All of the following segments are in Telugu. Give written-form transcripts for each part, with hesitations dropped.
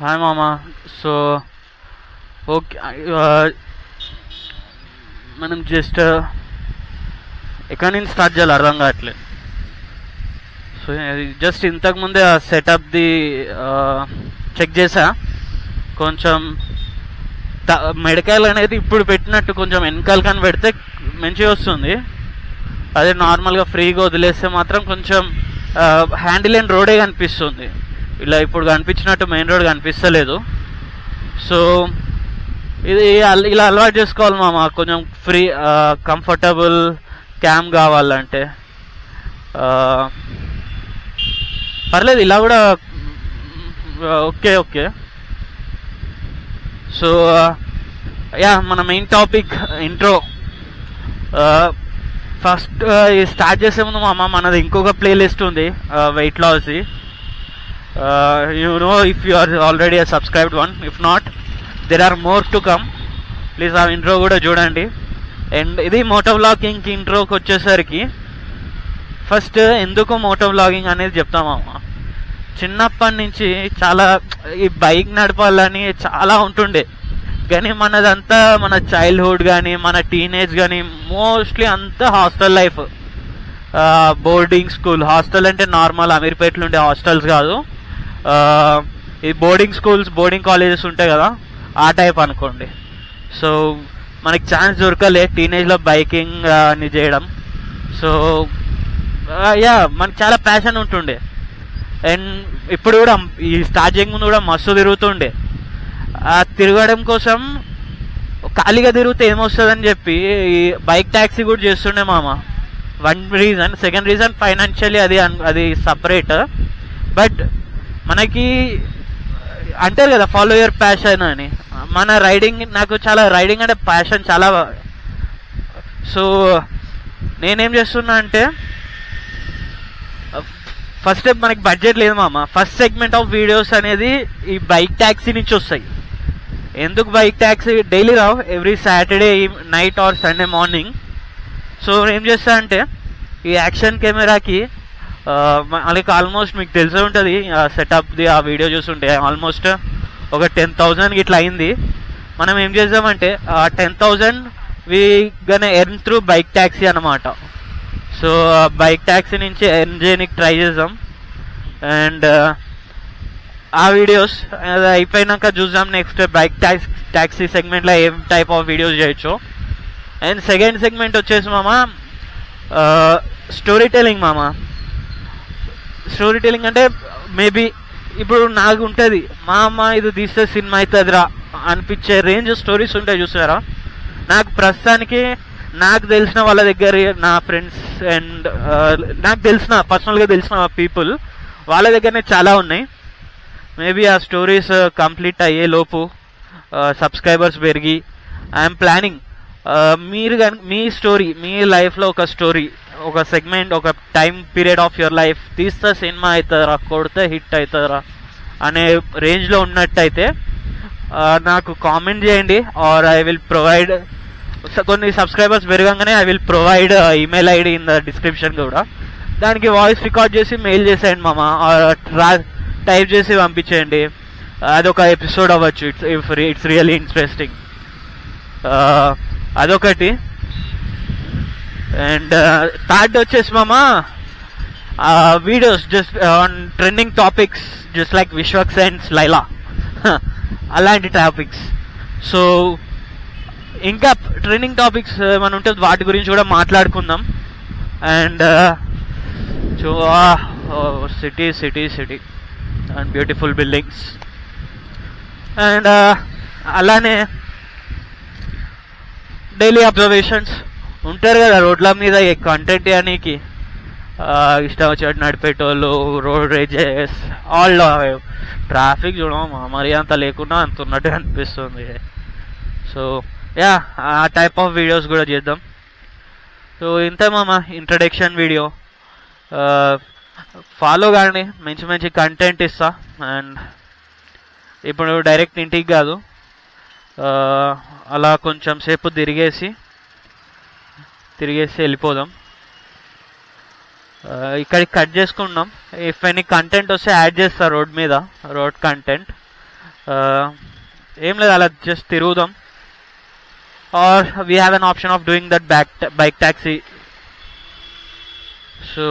హాయ్ మామా. సో ఓకే, మనం జస్ట్ ఎక్కడి నుంచి స్టార్ట్ చేయాలి అర్థం కావట్లేదు. సో జస్ట్ ఇంతకుముందే సెటప్ది చెక్ చేసా. కొంచెం మెడకాయలు అనేది ఇప్పుడు పెట్టినట్టు కొంచెం వెనకాల కానీ పెడితే మంచిగా వస్తుంది. అదే నార్మల్గా ఫ్రీగా వదిలేస్తే మాత్రం కొంచెం హ్యాండిల్ అండ్ రోడే కనిపిస్తుంది. ఇలా ఇప్పుడు కనిపించినట్టు మెయిన్ రోడ్ కనిపిస్తలేదు. సో ఇది ఇలా అలవాటు చేసుకోవాలి మామ. కొంచెం ఫ్రీ కంఫర్టబుల్ క్యామ్ కావాలంటే పర్లేదు, ఇలా కూడా ఓకే ఓకే. సో మన main topic intro. First start చేసే ముందు మామ మనది ఇంకొక ప్లేలిస్ట్ ఉంది, weight loss. You know, if you are already a subscribed one, if not, there are more to come. Please ఆ ఇంట్రో కూడా చూడండి. అండ్ ఇది మోటో వ్లాగింగ్ ఇంట్రోకి వచ్చేసరికి ఫస్ట్ ఎందుకు మోటో వ్లాగింగ్ అనేది చెప్తామమ్మా. చిన్నప్పటి నుంచి చాలా ఈ బైక్ నడపాలని చాలా ఉంటుండే, కానీ మనదంతా మన చైల్డ్హుడ్ కానీ మన టీనేజ్ కానీ మోస్ట్లీ అంతా hostel life, boarding school. Hostel అంటే నార్మల్ అమీర్పేటలో ఉండే హాస్టల్స్ కాదు, ఈ బోర్డింగ్ స్కూల్స్, బోర్డింగ్ కాలేజెస్ ఉంటాయి కదా, ఆ టైప్ అనుకోండి. సో మనకి ఛాన్స్ దొరకలే టీనేజ్లో బైకింగ్ అని చేయడం. సో మనకి చాలా ప్యాషన్ ఉంటుండే. అండ్ ఇప్పుడు కూడా ఈ స్టార్టింగ్ ముందు కూడా మస్తు తిరుగుతుండే. తిరగడం కోసం ఖాళీగా తిరిగితే ఏమొస్తుందని చెప్పి ఈ బైక్ ట్యాక్సీ కూడా చేస్తుండే మామ. One reason. Second reason financially, అది సపరేట్. బట్ మనకి అంటారు కదా ఫాలో యువర్ ప్యాషన్ అని. మన రైడింగ్, నాకు చాలా రైడింగ్ అంటే ప్యాషన్ చాలా. సో నేనేం చేస్తున్నా అంటే, ఫస్ట్ స్టెప్ మనకి బడ్జెట్ లేదు మామ. ఫస్ట్ సెగ్మెంట్ ఆఫ్ వీడియోస్ అనేది ఈ బైక్ ట్యాక్సీ నుంచి వస్తాయి. ఎందుకు bike taxi daily Rao, every Saturday night or Sunday morning. So ఏం చేస్తా అంటే, ఈ యాక్షన్ కెమెరాకి అలాగే ఆల్మోస్ట్ మీకు తెలిసే ఉంటుంది సెటప్ది, ఆ వీడియో చూస్తుంటే ఆల్మోస్ట్ ఒక 10,000 ఇట్లా అయింది. మనం ఏం చేద్దామంటే 10,000 వి గన ఎర్న్ త్రూ బైక్ ట్యాక్సీ అనమాట. సో బైక్ ట్యాక్సీ నుంచి ఎర్న్ చేయడానికి ట్రై చేద్దాం. అండ్ ఆ వీడియోస్ అయిపోయినాక చూద్దాం నెక్స్ట్ బైక్ ట్యాక్సీ సెగ్మెంట్లో ఏం టైప్ ఆఫ్ వీడియోస్ చేయొచ్చు. అండ్ సెకండ్ సెగ్మెంట్ వచ్చేసి మామ స్టోరీ టెలింగ్ మామ. స్టోరీ టెలింగ్ అంటే మేబీ ఇప్పుడు నాకు ఉంటుంది, మా అమ్మ ఇది తీస్తే సినిమా అవుతుందిరా అనిపించే రేంజ్ స్టోరీస్ ఉంటాయి చూసారా. నాకు ప్రస్తుతానికి నాకు తెలిసిన వాళ్ళ దగ్గర, నా ఫ్రెండ్స్ అండ్ నాకు తెలిసిన పర్సనల్గా తెలిసిన పీపుల్ వాళ్ళ దగ్గరనే చాలా ఉన్నాయి. మేబీ ఆ స్టోరీస్ కంప్లీట్ అయ్యే లోపు సబ్స్క్రైబర్స్ పెరిగి ఐఎమ్ ప్లానింగ్ మీరు కానీ మీ స్టోరీ, మీ లైఫ్లో ఒక స్టోరీ, ఒక సెగ్మెంట్, ఒక time period of your life తీస్తే సినిమా అవుతుందిరా, కొడితే హిట్ అవుతుందిరా అనే రేంజ్లో ఉన్నట్టయితే నాకు కామెంట్ చేయండి. ఆర్ ఐ విల్ ప్రొవైడ్, కొన్ని సబ్స్క్రైబర్స్ పెరగంగానే I will provide email ID in the description కూడా. దానికి వాయిస్ రికార్డ్ చేసి మెయిల్ చేసేయండి మామ, టైప్ చేసి పంపించేయండి. అదొక ఎపిసోడ్ అవ్వచ్చు. It's really interesting. అదొకటి. అండ్ థర్డ్ వచ్చేసి మామ videos just on trending topics, just like Vishwak sense, Laila, అలాంటి టాపిక్స్. సో ఇంకా ట్రెండింగ్ టాపిక్స్ ఏమైనా ఉంటే వాటి గురించి కూడా మాట్లాడుకుందాం. And city city city and beautiful buildings. And అలానే డైలీ అబ్జర్వేషన్స్ ఉంటారు కదా రోడ్ల మీద, కంటెంట్ చేయడానికి ఇష్టం వచ్చేట్టు నడిపేటోళ్ళు, రోడ్ రేజెస్, ఆల్ ట్రాఫిక్ చూడమా మరి అంత లేకుండా అంత ఉన్నట్టు అనిపిస్తుంది. సో ఆ టైప్ ఆఫ్ వీడియోస్ కూడా చేద్దాం. సో ఇంతే మామ ఇంట్రడక్షన్ వీడియో. ఫాలో కానీ మంచి మంచి కంటెంట్ ఇస్తా. అండ్ ఇప్పుడు డైరెక్ట్ ఇంటికి కాదు, అలా కొంచెం సేపు తిరిగేసి వెళ్ళిపోదాం. ఇక్కడికి కట్ చేసుకుందాం. ఇఫ్ ఎనీ కంటెంట్ వస్తే యాడ్ చేస్తా రోడ్ మీద, రోడ్ కంటెంట్. ఏం లేదు, అలా జస్ట్ తిరుగుదాం. Or we have an option of doing that bike taxi. So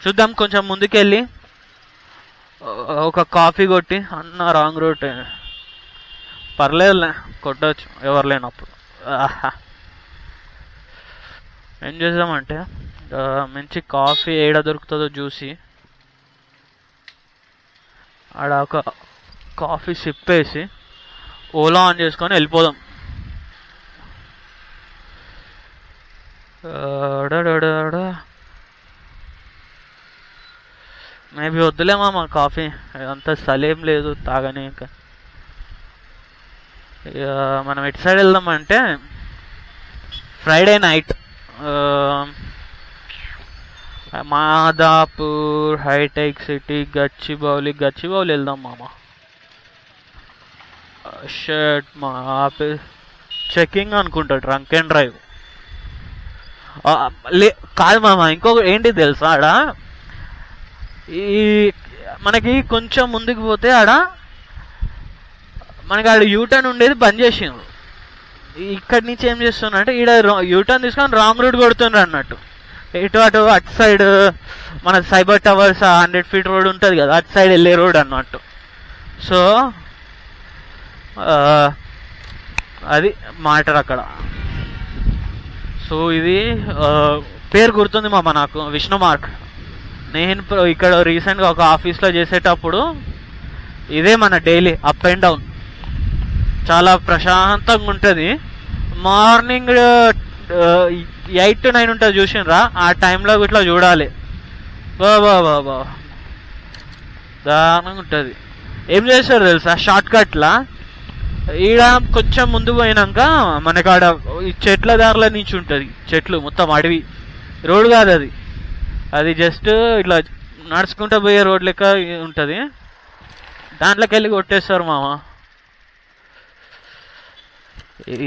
చూద్దాం, కొంచెం ముందుకెళ్ళి ఒక కాఫీ కొట్టి. అన్న రాంగ్ రూట్, పర్లేదులే కొట్టవచ్చు ఎవరు లేనప్పుడు. ఏం చేద్దామంటే మంచి కాఫీ ఏడ దొరుకుతుందో చూసి ఆడ ఒక కాఫీ సిప్ వేసి ఓలా ఆన్ చేసుకొని వెళ్ళిపోదాం. మేబీ వద్దులేమా మా కాఫీ, అంత సలేం లేదు తాగని. ఇంకా మనం ఎటు సైడ్ వెళ్దామంటే ఫ్రైడే నైట్ మాదాపూర్, హైటెక్ సిటీ, గచ్చిబౌలి వెళ్దాం మామ. షర్ట్ మా చెకింగ్ అనుకుంటా, డ్రంక్ అండ్ డ్రైవ్. కాదు మామ, ఇంకొక ఏంటి తెలుసా, ఆడ ఈ మనకి కొంచెం ముందుకు పోతే మనకి ఆడ యూటర్న్ ఉండేది బంద్ చేసిండ్రు. ఇక్కడి నుంచి ఏం చేస్తున్నా అంటే ఈడ యూటర్న్ తీసుకొని రాంగ్ రూట్ కొడుతుండ్రు అన్నట్టు. అటు సైడ్ మన సైబర్ టవర్స్ 100 feet రోడ్ ఉంటుంది కదా, అటు సైడ్ వెళ్ళే రోడ్ అన్నట్టు. సో అది మ్యాటర్ అక్కడ. సో ఇది పేరు గుర్తుంది మామ నాకు, విష్ణు మార్క్. నేను ఇక్కడ రీసెంట్గా ఒక ఆఫీస్లో చేసేటప్పుడు ఇదే మన డైలీ అప్ అండ్ డౌన్. చాలా ప్రశాంతంగా ఉంటుంది. మార్నింగ్ 8 to 9 ఉంటుంది చూసినరా, ఆ టైంలో ఇట్లా చూడాలి. బా దారుణంగా ఉంటుంది. ఏం చేస్తారు తెలుసా, షార్ట్ కట్లా ఈడ కొంచెం ముందు పోయినాక మనకు ఆడ చెట్ల దారిలో నుంచి ఉంటుంది. చెట్లు మొత్తం అడవి, రోడ్ కాదు అది, అది జస్ట్ ఇట్లా నడుచుకుంటూ పోయే రోడ్ లెక్క ఉంటుంది. దాంట్లోకి వెళ్ళి కొట్టేస్తారు మామ.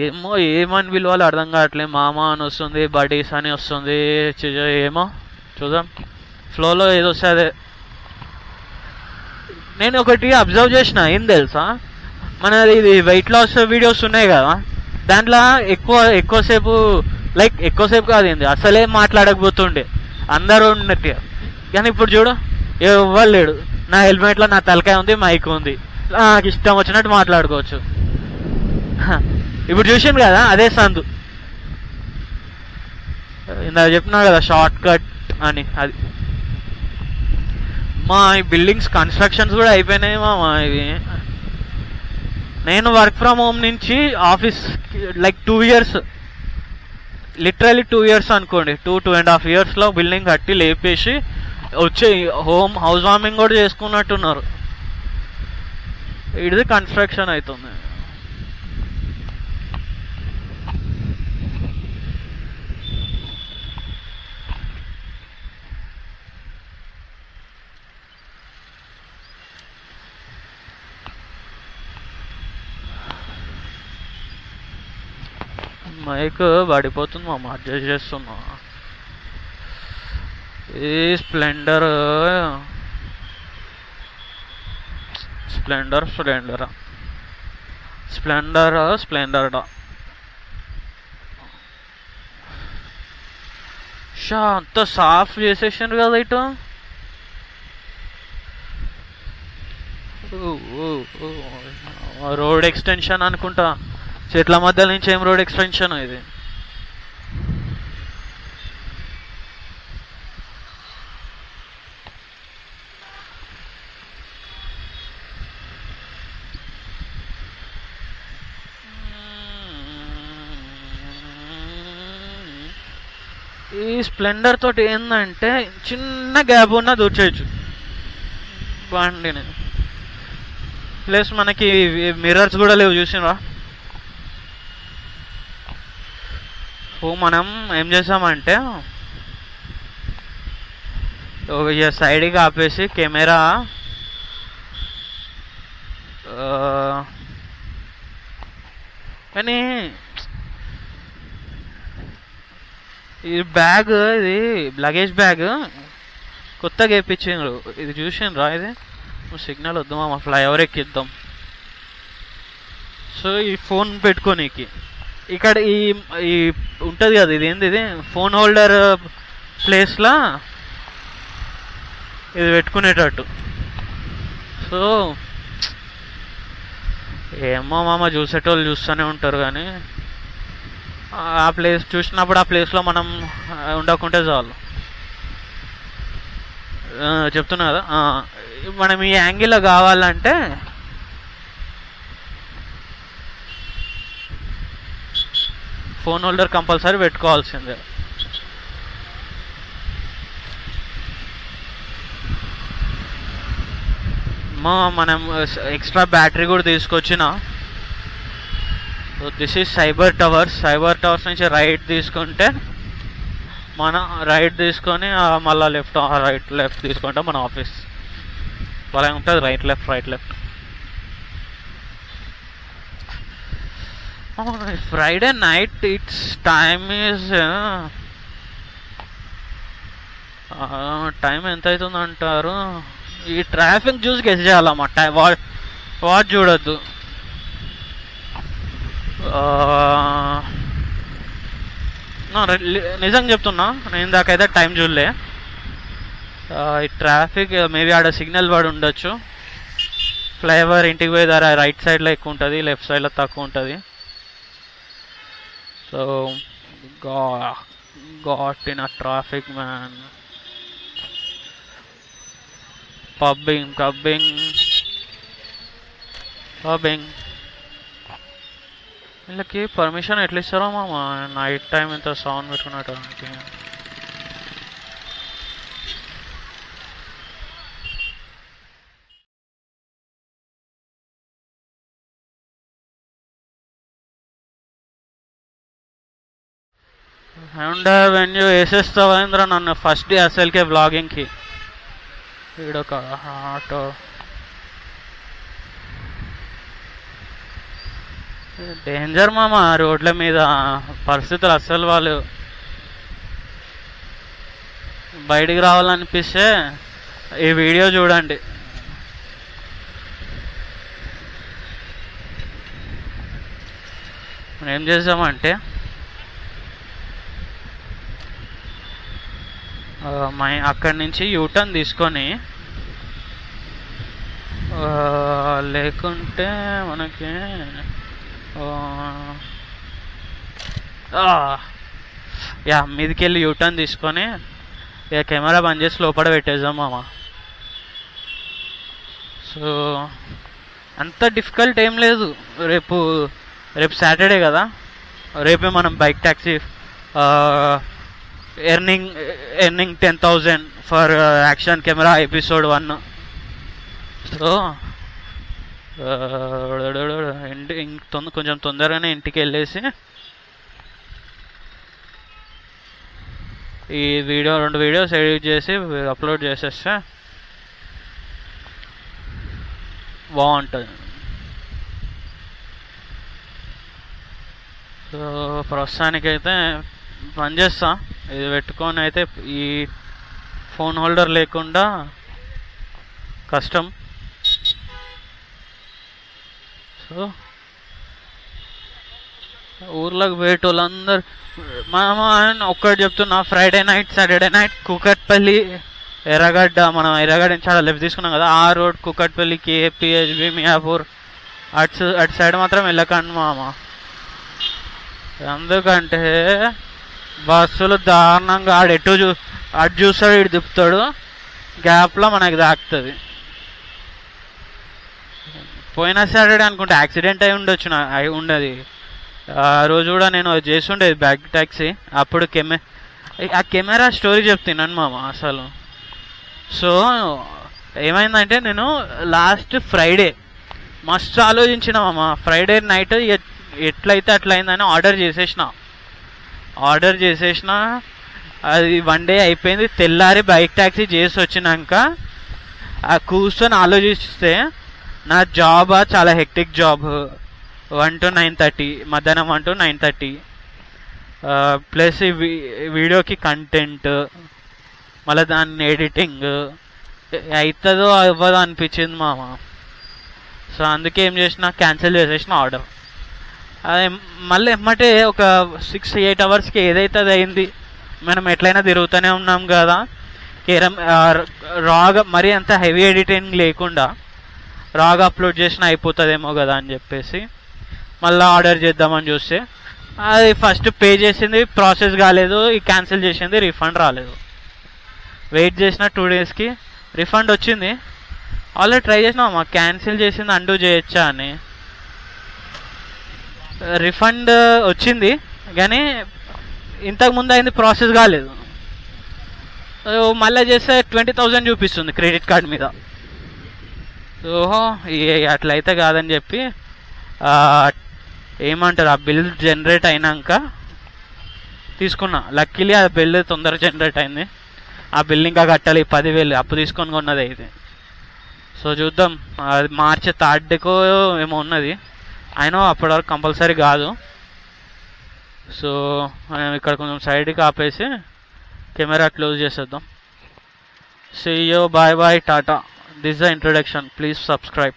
ఏమో ఏమని పిలవాలో అర్థం కావట్లే. మామ అని వస్తుంది, బడీస్ అని వస్తుంది, ఏమో చూద్దాం, ఫ్లోలో ఏదో వస్తే అదే. నేను ఒకటి అబ్జర్వ్ చేసిన, ఏం తెలుసా, మనది ఇది వెయిట్ లాస్ వీడియోస్ ఉన్నాయి కదా, దాంట్లో ఎక్కువసేపు ఎక్కువసేపు కాదు ఏంది అసలే మాట్లాడకపోతుండే, అందరూ ఉన్నట్టు. కానీ ఇప్పుడు చూడు, ఎవ్వరు లేడు. నా హెల్మెట్లో నా తలకాయ ఉంది, మైక్ ఉంది, నాకు ఇష్టం వచ్చినట్టు మాట్లాడుకోవచ్చు. ఇప్పుడు చూసాను కదా, అదే సందు ఇందాక చెప్పినా కదా షార్ట్ కట్ అని. అది మా ఈ బిల్డింగ్స్ కన్స్ట్రక్షన్స్ కూడా అయిపోయినాయి మా ఇవి. నేను వర్క్ ఫ్రమ్ హోమ్ నుంచి ఆఫీస్ 2 years, లిటరలీ 2 years అనుకోండి, 2.5 yearsలో బిల్డింగ్ కట్టి లేపేసి వచ్చి హౌస్ వార్మింగ్ కూడా చేసుకున్నట్టున్నారు. ఇది కన్స్ట్రక్షన్ అవుతుంది. మైక్ పడిపోతుంది మా, అడ్జస్ట్ చేస్తున్నా. ఈ స్ప్లెండర్ షా అంత సాఫ్ చేసేసారు కదా ఇటు. రోడ్ ఎక్స్టెన్షన్ అనుకుంటా, చెట్ల మధ్య నుంచి. ఏం రోడ్ ఎక్స్టెన్షన్ ఇది? ఈ స్ప్లెండర్ తోటి ఏంటంటే చిన్న గ్యాప్ ఉన్నా దూర్చేయచ్చు బండిని. ప్లస్ మనకి మిర్రర్స్ కూడా లేవు, చూసినరా. సో మనం ఏం చేసామంటే సైడ్కి ఆపేసి కెమెరా కానీ ఈ బ్యాగ్, ఇది లగేజ్ బ్యాగ్ కొత్తగా వేయించిండ్రు. ఇది చూసిండ్రా, ఇది సిగ్నల్ వద్దు మామ, ఫ్లైఓవర్ ఎక్కిద్దాం. సో ఈ ఫోన్ పెట్టుకోనీకి ఇక్కడ ఈ ఈ ఉంటుంది కదా, ఇది ఏంది, ఇది ఫోన్ హోల్డర్ ప్లేస్లా ఇది పెట్టుకునేటట్టు. సో ఏమో మామ, చూసేటోళ్ళు చూస్తూనే ఉంటారు, కానీ ఆ ప్లేస్ చూసినప్పుడు ఆ ప్లేస్లో మనం ఉండకుంటే చాలు. చెప్తున్నా కదా, మనం ఈ యాంగిల్లో కావాలంటే ఫోన్ హోల్డర్ కంపల్సరీ పెట్టుకోవాల్సిందే. మనం ఎక్స్ట్రా బ్యాటరీ కూడా తీసుకొచ్చిన. So this is cyber towers. Cyber towers నుంచి రైట్ తీసుకుంటే మన రైట్ తీసుకొని మళ్ళీ లెఫ్ట్ తీసుకుంటే మన ఆఫీస్ అలా ఉంటుంది. Right left. Friday night it's time is time ఎంత అవుతుంది అంటారు? ఈ ట్రాఫిక్ చూసి గెస్ చేయాలమ్మా, వాచ్ చూడొద్దు. నిజంగా చెప్తున్నా, నేను దాకైతే టైం చూడలే. ఈ ట్రాఫిక్ మేబీ ఆడ సిగ్నల్ పడి ఉండొచ్చు. ఫ్లైఓవర్ ఇంటికి పోయే ధర రైట్ సైడ్లో ఎక్కువ ఉంటుంది, లెఫ్ట్ సైడ్లో తక్కువ ఉంటుంది. So got in a traffic man. Pubbing వీళ్ళకి పర్మిషన్ ఎట్లా ఇస్తారో మామ నైట్ టైం ఇంత సౌండ్ పెట్టుకున్నట్టు. అండ్ వెన్యూ వేసేస్తావేంద్ర నన్ను ఫస్ట్ డే అసలుకే వ్లాగింగ్కి. ఈడొక ఆటో, డేంజర్ మామ రోడ్ల మీద పరిస్థితులు. అస్సలు వాళ్ళు బయటికి రావాలనిపిస్తే ఈ వీడియో చూడండి. మనం ఏం చేసామంటే అక్కడి నుంచి యూటర్న్ తీసుకొని, లేకుంటే మనకి మీదికి వెళ్ళి యూటర్న్ తీసుకొని ఇక కెమెరా బంద్ చేసి లోపల పెట్టేద్దాం మామ. సో అంత డిఫికల్ట్ ఏం లేదు. రేపు సాటర్డే కదా, రేపే మనం bike taxi earning 10,000 for action camera episode 1. So కొంచెం తొందరగానే ఇంటికి వెళ్ళేసి ఈ 2 వీడియోస్ ఎడిట్ చేసి అప్లోడ్ చేసేస్తే బాగుంటుంది. సో ప్రస్తుతానికైతే పని చేస్తా. ఇది పెట్టుకొని అయితే ఈ ఫోన్ హోల్డర్ లేకుండా కష్టం. సో ఊర్లోకి పోయేటోళ్ళందరూ ఒక్కటి చెప్తున్నా, Friday night Saturday night Kukatpally ఎర్రగడ్డ, మనం ఎర్రగడ్డ నుంచి చాలా లెఫ్ట్ తీసుకున్నాం కదా, ఆ రోడ్ కూకట్పల్లి కేపీహెచ్బి మియాపూర్ అటు సైడ్ మాత్రం వెళ్ళకండి మామ. ఎందుకంటే బస్సులు దారుణంగా అటు చూస్తాడు, ఇటు తిప్పుతాడు, గ్యాప్లో మనకి తాకుతుంది. పోయిన సాటర్డే అనుకుంటే యాక్సిడెంట్ అయి ఉండదు. ఆ రోజు కూడా నేను చేస్తుండేది బ్యాక్ ట్యాక్సీ. అప్పుడు ఆ కెమెరా స్టోరీ చెప్తున్నాను మామ అసలు. సో ఏమైందంటే, నేను లాస్ట్ ఫ్రైడే మస్తు ఆలోచించిన మామ. ఫ్రైడే నైట్ ఎట్లయితే అట్లయిందని ఆర్డర్ చేసేసిన. అది 1 డే అయిపోయింది. తెల్లారి బైక్ ట్యాక్సీ చేసి వచ్చినాక కూర్చొని ఆలోచిస్తే, నా జాబ్ చాలా హెక్టిక్ జాబ్. 1 to 9:30, మధ్యాహ్నం 1 to 9:30, ప్లస్ ఈ వీడియోకి కంటెంట్, మళ్ళీ దాన్ని ఎడిటింగ్, అవుతుందో అవ్వదో అనిపించింది మామ. సో అందుకే ఏం చేసిన, క్యాన్సిల్ చేసేసిన ఆర్డర్. అదే మళ్ళీ ఎమ్మటే ఒక 6-8 అవర్స్కి ఏదైతే అది అయింది. మనం ఎట్లయినా తిరుగుతూనే ఉన్నాం కదా, రాగా మరీ అంత హెవీ ఎడిటింగ్ లేకుండా రాగా అప్లోడ్ చేసిన అయిపోతుందేమో కదా అని చెప్పేసి మళ్ళీ ఆర్డర్ చేద్దామని చూస్తే అది ఫస్ట్ పే చేసింది ప్రాసెస్ కాలేదు, ఈ క్యాన్సిల్ చేసింది రిఫండ్ రాలేదు. వెయిట్ చేసిన 2 డేస్కి రిఫండ్ వచ్చింది. ఆల్రెడీ ట్రై చేసినా మా క్యాన్సిల్ చేసింది అండూ చేయొచ్చా అని. రిఫండ్ వచ్చింది కానీ ఇంతకుముందు అయింది ప్రాసెస్ కాలేదు. మళ్ళీ చేస్తే 20,000 చూపిస్తుంది క్రెడిట్ కార్డ్ మీద. ఓహో అట్లయితే కాదని చెప్పి ఏమంటారు, ఆ బిల్ జనరేట్ అయినాక తీసుకున్నా. లక్కీలీ ఆ బిల్ తొందరగా జనరేట్ అయింది. ఆ బిల్ ఇంకా కట్టాలి, 10,000 అప్పు తీసుకొని కొన్నది ఇది. సో చూద్దాం, అది మార్చి 3ర్డ్కో ఏమో ఉన్నది. అయినా అప్పటి వరకు కంపల్సరీ కాదు. సో మనం ఇక్కడ కొంచెం సైడ్కి ఆపేసి కెమెరా క్లోజ్ చేసేద్దాం. See you, bye bye, Tata. This is the introduction. Please subscribe.